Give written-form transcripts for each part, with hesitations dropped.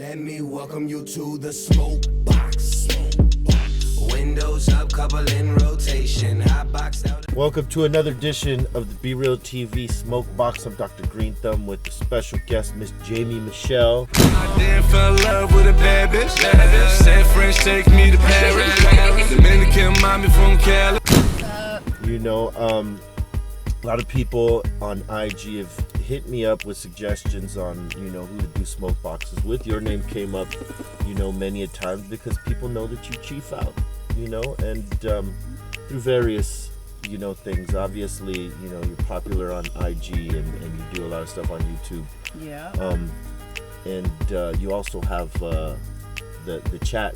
Let me welcome you to the Smokebox. Windows up, couple in rotation. Hot box out. Welcome to another edition of the BREALTV Smokebox. I'm Dr. Greenthumb with the special guest, Miss Jamie Michelle. I then fell in love with a bad bitch. Said French take me to Paris. Dominican mommy from Cali. You know, a lot of people on IG have hit me up with suggestions on, you know, who to do smoke boxes with. Your name came up, you know, many a times because people know that you chief out, you know, and through various, you know, things. Obviously, you know, you're popular on IG and you do a lot of stuff on YouTube. Yeah. And you also have the chat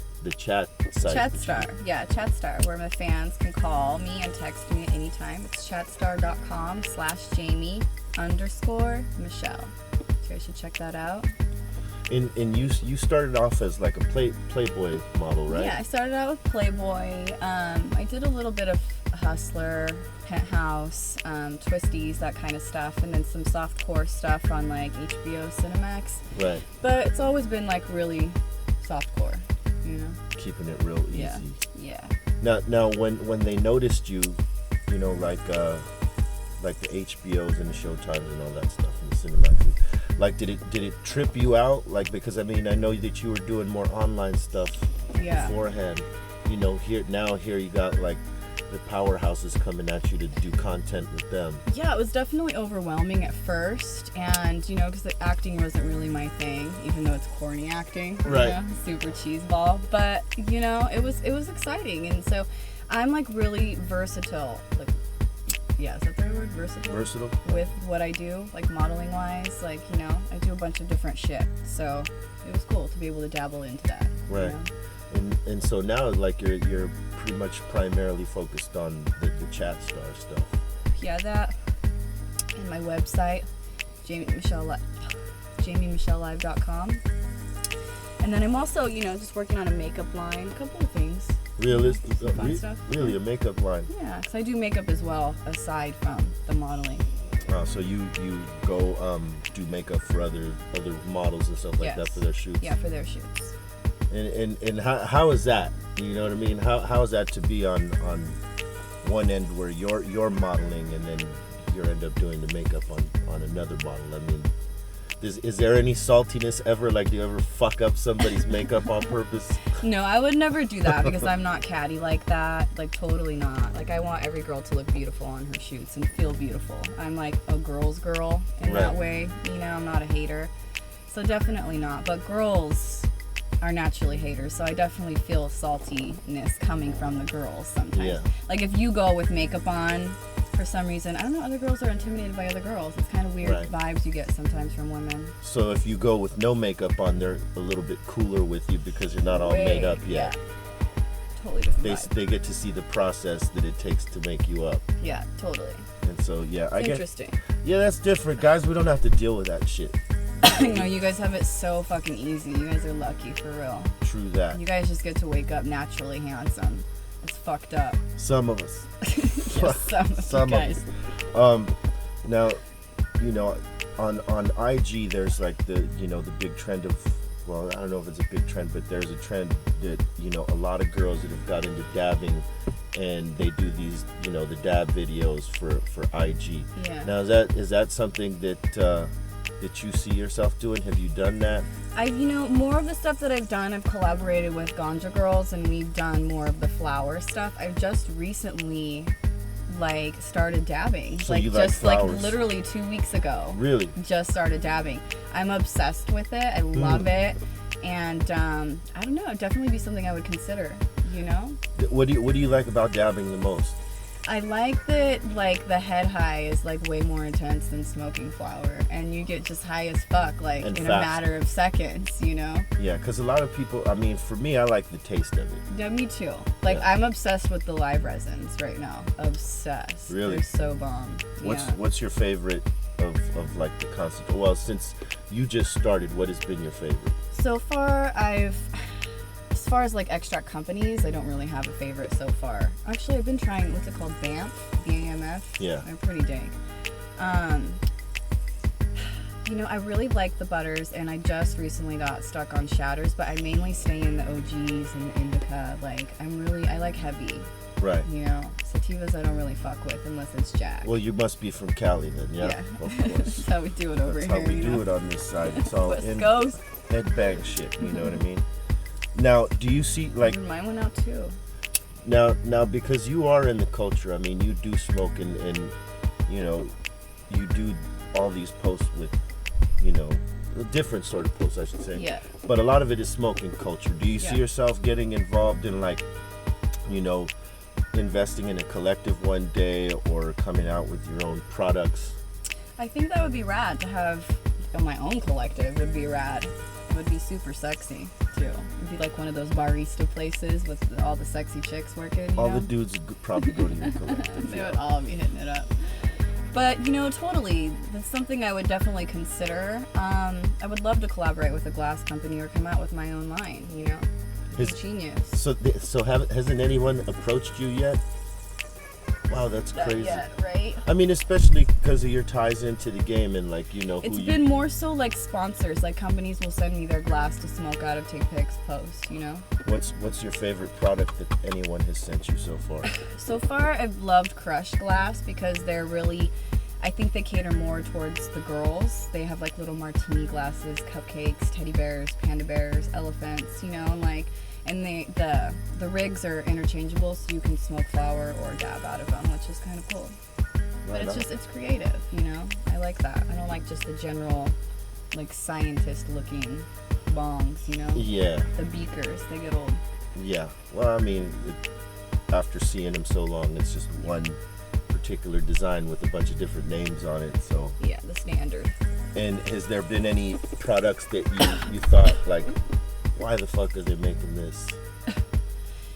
site. Chatstar. Yeah, Chatstar, where my fans can call me and text me at any time. It's chatstar.com/Jamie_Michelle. So you guys should check that out. And you started off as like a Playboy model, right? Yeah, I started out with Playboy. I did a little bit of Hustler, Penthouse, Twisties, that kind of stuff, and then some softcore stuff on like HBO Cinemax. Right. But it's always been like really softcore, you know? Keeping it real easy. Yeah. Now when they noticed you, you know, like the HBOs and the Showtimes and all that stuff and the Cinemax, like did it trip you out? Like, because I mean, I know that you were doing more online stuff beforehand. You know, here you got like the powerhouses coming at you to do content with them. Yeah, it was definitely overwhelming at first, and you know, because the acting wasn't really my thing, even though it's corny acting, right? You know, super cheeseball. But you know, it was exciting, and so I'm like really versatile. Like, yeah, is that the right word? Versatile with what I do, like modeling wise. Like, you know, I do a bunch of different shit, so it was cool to be able to dabble into that. Right. You know? And so now, like, you're pretty much primarily focused on the Chatstar stuff. Yeah, that, and my website, JamieMichelleLive.com. And then I'm also, you know, just working on a makeup line, a couple of things. Realistic, fun stuff. Really, a makeup line? Yeah, because I do makeup as well, aside from the modeling. So you go do makeup for other models and stuff like that for their shoots? Yeah, for their shoots. And how is that? You know what I mean? How is that to be on one end where you're modeling and then you end up doing the makeup on another model? I mean, is there any saltiness ever? Like, do you ever fuck up somebody's makeup on purpose? No, I would never do that because I'm not catty like that. Like, totally not. Like, I want every girl to look beautiful on her shoots and feel beautiful. I'm like a girl's girl in that way. You know, I'm not a hater. So definitely not. But girls are naturally haters, so I definitely feel saltiness coming from the girls sometimes. Yeah. Like, if you go with makeup on, for some reason, I don't know, other girls are intimidated by other girls. It's kind of weird vibes you get sometimes from women. So if you go with no makeup on, they're a little bit cooler with you because you're not all made up yet. Yeah. Totally different vibe. They get to see the process that it takes to make you up. Yeah, totally. And so, yeah, I guess. Interesting. Yeah, that's different, guys. We don't have to deal with that shit. You know, you guys have it so fucking easy. You guys are lucky, for real. True that. You guys just get to wake up naturally handsome. It's fucked up. Some of us. Yes, some of you guys. Now, you know, on IG, there's like the big trend of, well, I don't know if it's a big trend, but there's a trend that, you know, a lot of girls that have got into dabbing and they do these, you know, the dab videos for IG. Yeah. Now, is that something that you see yourself doing? Have you done that? You know, more of the stuff that I've done, I've collaborated with Ganja Girls, and we've done more of the flower stuff. I've just recently, like, started dabbing. So like, you like just flowers? Like literally 2 weeks ago. Really? Just started dabbing. I'm obsessed with it. I love it, and I don't know. It'd definitely be something I would consider. You know? What do you like about dabbing the most? I like that, like, the head high is, like, way more intense than smoking flower. And you get just high as fuck, like, in a matter of seconds, you know? Yeah, because a lot of people, I mean, for me, I like the taste of it. Yeah, me too. Like, I'm obsessed with the live resins right now. Obsessed. Really? They're so bomb. What's your favorite of like, the concept? Well, since you just started, what has been your favorite? So far, as far as like extract companies, I don't really have a favorite so far. Actually, I've been trying, what's it called, BAMF? B-A-M-F? Yeah. They're pretty dank. You know, I really like the butters, and I just recently got stuck on shatters, but I mainly stay in the OGs and the indica. Like, I like heavy. Right. You know, sativas I don't really fuck with unless it's Jack. Well, you must be from Cali then, yeah? Yeah. Of course. That's how we do it over That's here. how we you do know? it on this side. It's all West in Coast. headbang shit, you know what I mean? Now, do you see, like, Mine went out too. now because you are in the culture, I mean, you do smoke and you know, you do all these posts with, you know, different sort of posts, I should say. Yeah. But a lot of it is smoking culture. Do you see Yeah. yourself getting involved in, like, you know, investing in a collective one day or coming out with your own products? I think that would be rad to have my own collective. Would be rad. It would be super sexy too. It'd be like one of those barista places with all the sexy chicks working. You All know? the dudes would probably go to your collective. They yeah. would all be hitting it up. But, you know, totally, that's something I would definitely consider. I would love to collaborate with a glass company or come out with my own line, you know? It's Is- genius. So hasn't anyone approached you yet? Wow, that's Not crazy. yet, right? I mean, especially because of your ties into the game and, like, you know, who It's you... been more so like sponsors, like companies will send me their glass to smoke out of, take pics, post, you know? What's your favorite product that anyone has sent you so far? So far, I've loved Crushed Glass because they're really, I think they cater more towards the girls. They have like little martini glasses, cupcakes, teddy bears, panda bears, elephants, you know, like, and the rigs are interchangeable, so you can smoke flower or dab out of them, which is kind of cool. But Right on. it's creative, you know? I like that. I don't like just the general, like, scientist-looking bongs, you know? Yeah, The beakers, they get old. yeah. Well, I mean, after seeing them so long, it's just one particular design with a bunch of different names on it, so... Yeah, the standard. And has there been any products that you thought, like, why the fuck are they making this?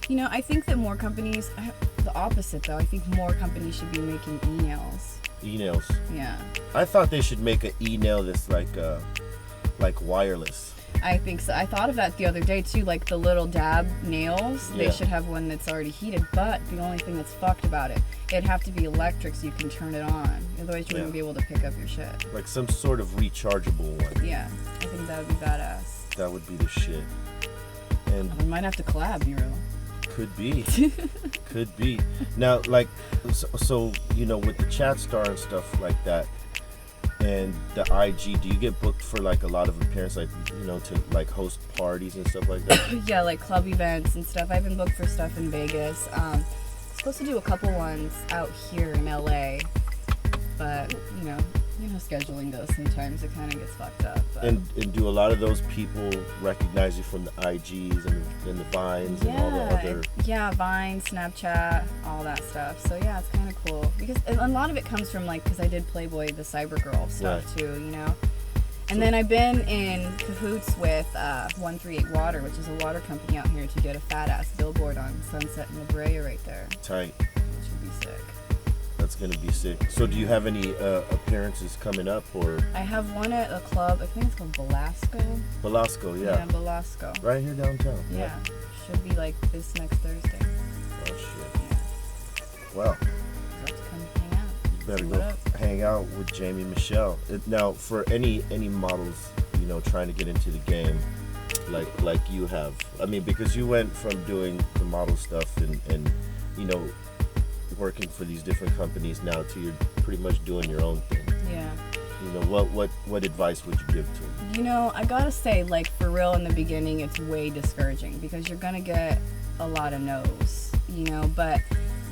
You know, I think that more companies, the opposite though, I think more companies should be making e-nails. E-nails. Yeah. I thought they should make an e-nail that's like wireless. I think so. I thought of that the other day too, like the little dab nails. Yeah. They should have one that's already heated, but the only thing that's fucked about it, it'd have to be electric so you can turn it on. Otherwise you wouldn't Yeah. be able to pick up your shit. Like some sort of rechargeable one. Yeah, I think that would be badass. That would be the shit. And We might have to collab, Nero. could be. Could be. Now, like, so, you know, with the chat star and stuff like that, and the IG, do you get booked for, like, a lot of appearances, like, you know, to, like, host parties and stuff like that? Yeah, like club events and stuff. I've been booked for stuff in Vegas. Supposed to do a couple ones out here in LA, but you know scheduling goes sometimes. It kind of gets fucked up. But. And do a lot of those people recognize you from the IGs and the Vines and all the other... Yeah, Vine, Snapchat, all that stuff. So yeah, it's kind of cool because a lot of it comes from like because I did Playboy, the Cybergirl stuff Right. too, you know. And then I've been in cahoots with 138 Water, which is a water company out here, to get a fat ass billboard on Sunset and La Brea right there, Tight. which would be sick. That's gonna be sick. So do you have any appearances coming up, or... I have one at a club, I think it's called Velasco. Velasco, yeah. Velasco. Right here downtown. Yeah. Should be like this next Thursday. Oh, shit. Yeah. Well, I'll have to come hang out. you better See go what up. hang out with Jamie Michelle. Now, for any models, you know, trying to get into the game, like you have. I mean, because you went from doing the model stuff and you know, working for these different companies now to you're pretty much doing your own thing. Yeah. You know, what advice would you give to them? You know, I gotta say, like, for real, in the beginning, it's way discouraging because you're gonna get a lot of no's, you know, but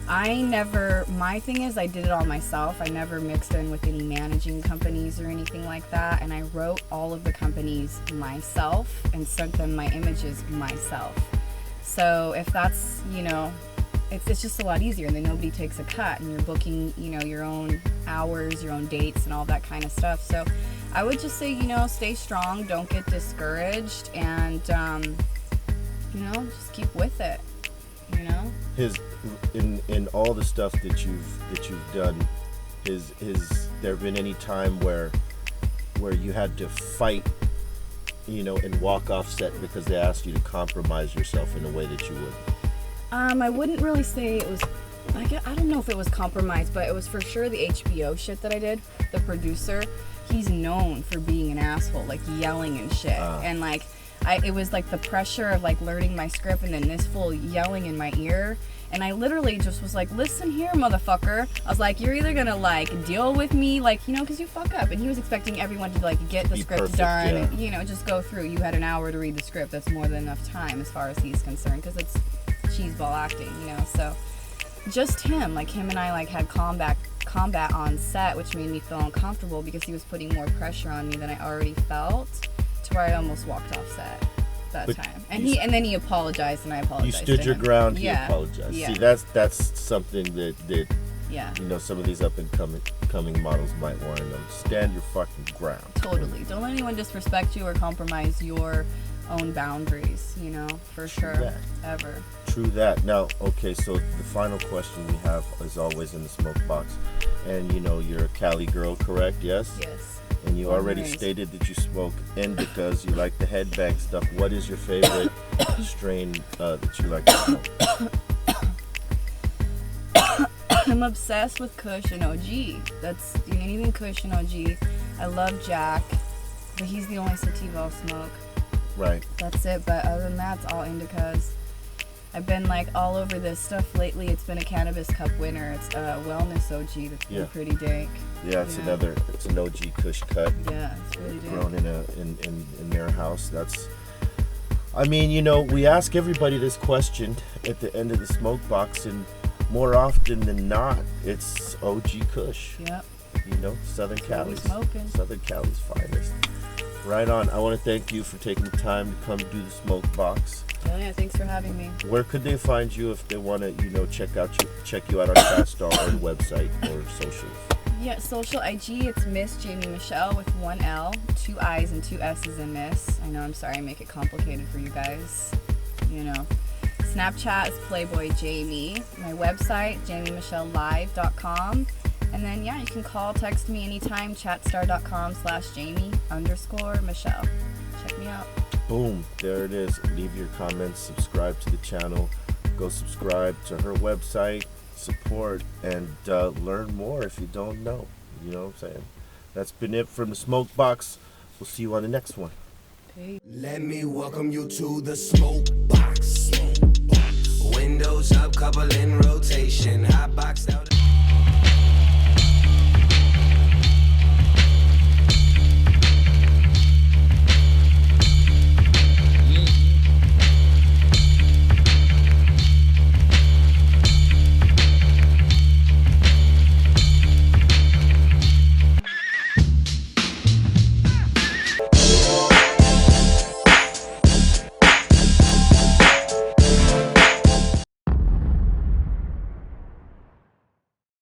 my thing is I did it all myself. I never mixed in with any managing companies or anything like that, and I wrote all of the companies myself and sent them my images myself. So if that's, you know, it's just a lot easier, and then nobody takes a cut, and you're booking, you know, your own hours, your own dates, and all that kind of stuff. So I would just say, you know, stay strong, don't get discouraged, and you know, just keep with it. You know. In all the stuff that you've done, has there been any time where you had to fight, you know, and walk off set because they asked you to compromise yourself in a way that you would? I wouldn't really say it was I don't know if it was compromised, but it was for sure the HBO shit that I did. The producer, he's known for being an asshole, like yelling and shit. And like, it was like the pressure of like learning my script and then this fool yelling in my ear. And I literally just was like, listen here, motherfucker. I was like, you're either gonna like deal with me, like, you know, because you fuck up. And he was expecting everyone to like get the script perfect, done yeah. and, you know, just go through. You had an hour to read the script. That's more than enough time as far as he's concerned, because it's cheeseball acting, you know. So just him, like him and I like had combat on set, which made me feel uncomfortable because he was putting more pressure on me than I already felt, to where I almost walked off set that time. And then he apologized and I apologized. You stood your ground. He Yeah. apologized. Yeah. See, that's something that Yeah. you know, some of these up and coming models might want to know. Stand your fucking ground. Totally. Don't let anyone disrespect you or compromise your own boundaries, you know, for sure. that. Ever. True that. Now, okay, so the final question we have is always in the smoke box. And you know, you're a Cali girl, correct? Yes? Yes. And you already Nice. stated that you smoke indicas, you like the headbang stuff. What is your favorite strain that you like to smoke? I'm obsessed with Kush and OG. That's anything Kush and OG. I love Jack, but he's the only sativa I'll smoke. Right. That's it, but other than that, it's all indicas. I've been like all over this stuff lately. It's been a Cannabis Cup winner. It's a Wellness OG that's been pretty dank. Yeah, it's Yeah. it's an OG Kush cut. Yeah, it's really dank. Grown in their house. That's, I mean, you know, we ask everybody this question at the end of the smoke box, and more often than not, it's OG Kush. Yep. You know, Southern That's what we Cali's smoking. Southern Cali's finest. Right on. I want to thank you for taking the time to come do the smoke box. Oh yeah, thanks for having me. Where could they find you if they want to, you know, check you out on ChatStar or website or socials? Yeah, social IG, it's Miss Jamie Michelle with 1 L, 2 I's and 2 S's in Miss. I know, I'm sorry I make it complicated for you guys. You know. Snapchat is Playboy Jamie. My website, jamiemichellelive.com. And then, yeah, you can call, text me anytime, chatstar.com/Jamie_Michelle. Check me out. Boom, there it is. Leave your comments, subscribe to the channel, go subscribe to her website, support, and learn more if you don't know. You know what I'm saying? That's been it from the smoke box. We'll see you on the next one. Peace. Let me welcome you to the smoke box. Windows up, couple in rotation, hot boxed out.